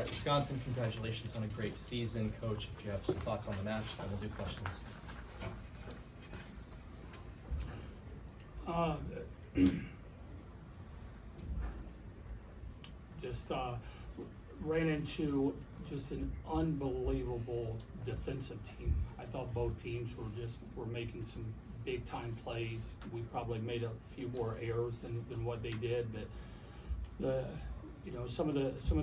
right, Wisconsin, congratulations on a great season. Coach, if you have some thoughts on the match, then we'll do questions. Just ran into just an unbelievable defensive team. I thought both teams were making some big time plays. We probably made a few more errors than what they did, but some of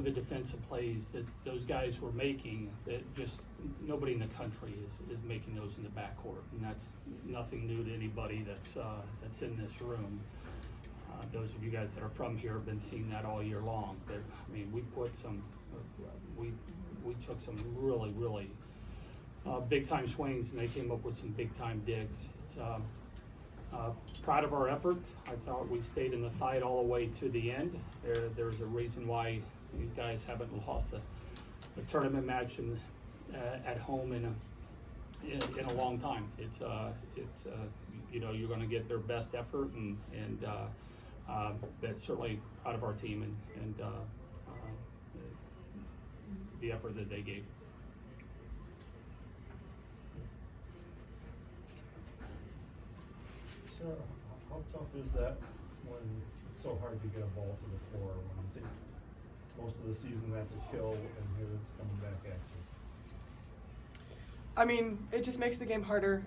the defensive plays that those guys were making, that just nobody in the country is making those in the backcourt, and that's nothing new to anybody that's in this room. Those of you guys that are from here have been seeing that all year long. But I mean, we took some really big time swings, and they came up with some big time digs. It's, proud of our effort. I thought we stayed in the fight all the way to the end. There's a reason why these guys haven't lost a tournament match at home in a long time. You're going to get their best effort, and that's certainly proud of our team and the effort that they gave. So how tough is that when it's so hard to get a ball to the floor, when you think most of the season that's a kill and here it's coming back at you? I mean, it just makes the game harder.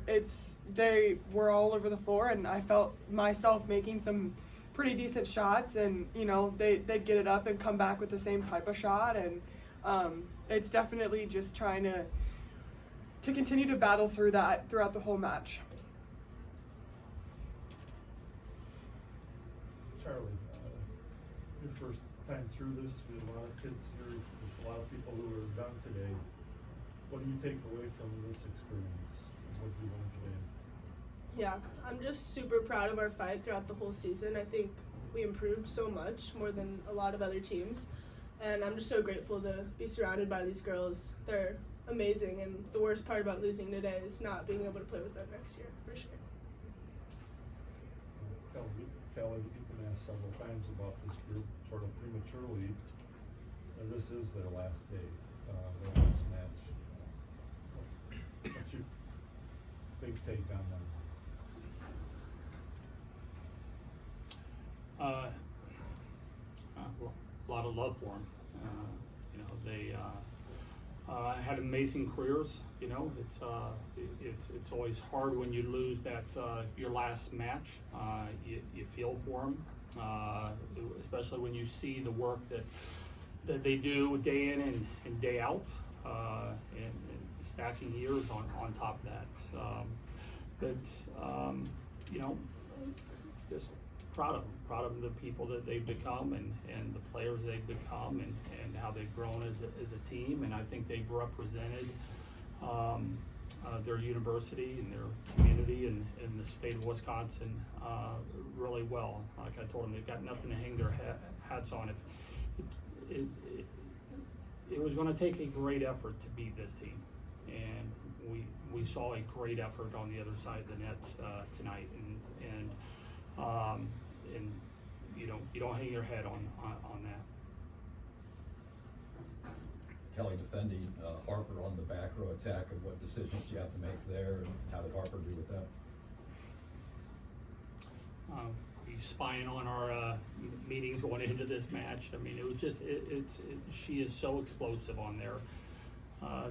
They were all over the floor, and I felt myself making some pretty decent shots, and they'd get it up and come back with the same type of shot, and it's definitely just trying to continue to battle through that throughout the whole match. Charlie, your first time through this, we had a lot of kids here, there's a lot of people who are done today. What do you take away from this experience? What did you learn today? Yeah, I'm just super proud of our fight throughout the whole season. I think we improved so much, more than a lot of other teams. And I'm just so grateful to be surrounded by these girls. They're amazing, and the worst part about losing today is not being able to play with them next year, for sure. Kelly, you've been asked several times about this group sort of prematurely, and this is their last day, their last match. What's your big take on them? A lot of love for them. They had amazing careers. It's always hard when you lose that your last match. You feel for them, especially when you see the work that they do day in and day out, and stacking years on top of that. Just proud of the people that they've become and the players they've become and how they've grown as a team. And I think they've represented their university and their community and the state of Wisconsin really well. Like I told them, they've got nothing to hang their hats on. It was going to take a great effort to beat this team, and we saw a great effort on the other side of the net tonight, and you don't hang your head on that. Kelly, defending Harper on the back row attack, and what decisions do you have to make there, and how did Harper do with that? You spying on our meetings going into this match. I mean, it was just she is so explosive on there.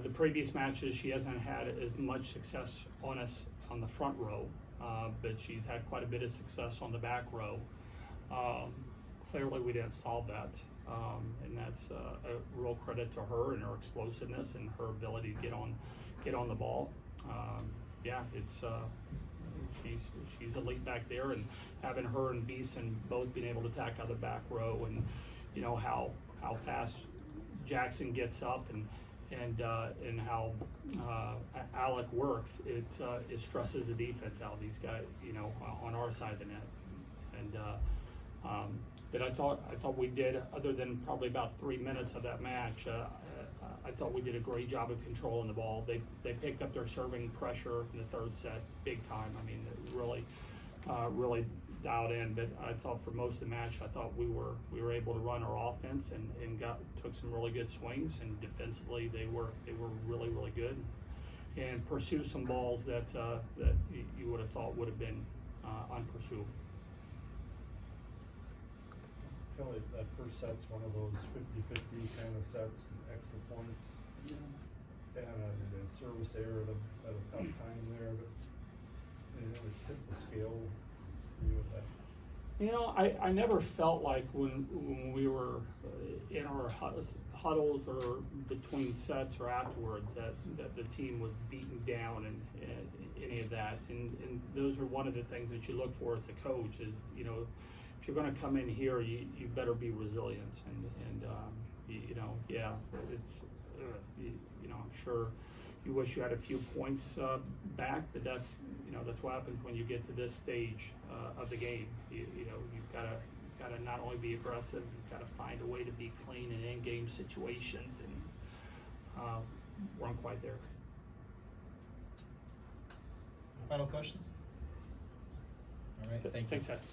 The previous matches, she hasn't had as much success on us on the front row, but she's had quite a bit of success on the back row. Clearly, we didn't solve that, and that's a real credit to her and her explosiveness and her ability to get on the ball. She's elite back there, and having her and Beeson both being able to attack out of the back row, and how fast Jackson gets up and how Alec works, it stresses the defense out. These guys, on our side of the net, and that I thought we did, other than probably about 3 minutes of that match. I thought we did a great job of controlling the ball. They picked up their serving pressure in the third set big time. I mean, really dialed in, but I thought for most of the match, I thought we were able to run our offense and took some really good swings, and defensively they were really, really good, and pursue some balls that you would have thought would have been unpursuable. Kelly, that first set's one of those 50-50 kind of sets, extra points, and a service error at a tough time there, but it tipped the scale for you with that. You know, I never felt like when we were in our huddles or between sets or afterwards that the team was beaten down and any of that. And those are one of the things that you look for as a coach is, you know, if you're going to come in here, you better be resilient. And you know, yeah, it's, you know, I'm sure you wish you had a few points back, but that's, you know, that's what happens when you get to this stage of the game. You know, you've got to not only be aggressive, you've got to find a way to be clean in end-game situations, and weren't quite there. Final questions? All right, thank you. Thanks, guys.